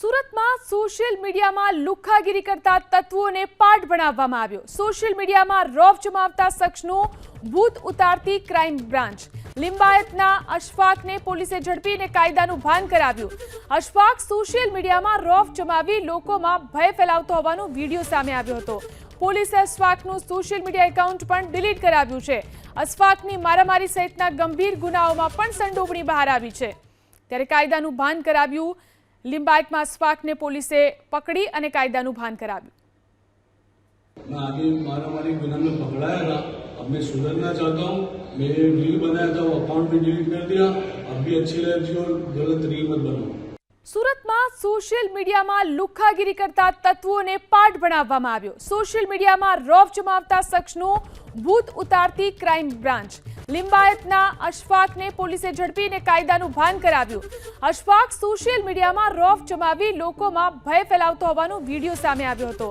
સુરતમાં સોશિયલ મીડિયામાં લુખ્ખાગીરી કરતા તત્વોને પાઠ ભણાવવામાં આવ્યો। સોશિયલ મીડિયામાં રોફ જમાવતા શખ્સનું ભૂત ઉતારતી ક્રાઇમ બ્રાન્ચ। લિંબાયતના અશફાકને પોલીસે ઝડપીને કાયદાનું ભાન કરાવ્યું। અશફાક સોશિયલ મીડિયામાં રોફ જમાવી લોકોમાં ભય ફેલાવતો હોવાનો વિડીયો સામે આવ્યો હતો। પોલીસે અશફાકનું સોશિયલ મીડિયા એકાઉન્ટ પણ ડિલીટ કરાવ્યું છે। અશફાકની મારામારી સહિતના ગંભીર ગુનાઓમાં પણ સંડોવણી બહાર આવી છે। ત્યારે કાયદાનું ભાન કરાવ્યું। लिंबायत में अशफाक ने पुलिसे पकड़ी और कायदाનું ભાન કરાવ્યું। मैं आगे मारामारी गुना में पकड़ाया था। अब मैं सुधरना चाहता हूँ। मैं रील बनाया था, वो अकाउंट भी डिलीट कर दिया। अब भी अच्छी लड़की और गलत रील मत बनाओ। સુરતમાં સોશિયલ મીડિયામાં લુખ્ખાગીરી કરતા તત્વોને પાઠ ભણાવવામાં આવ્યો। સોશિયલ મીડિયામાં રોફ જમાવતા શખ્સનું ભૂત ઉતારતી ક્રાઇમ બ્રાન્ચ। લિંબાયતના અશફાકને પોલીસે ઝડપીને કાયદાનું ભાન કરાવ્યું। અશફાક સોશિયલ મીડિયામાં રોફ જમાવી લોકોમાં ભય ફેલાવતો હોવાનો વિડીયો સામે આવ્યો હતો।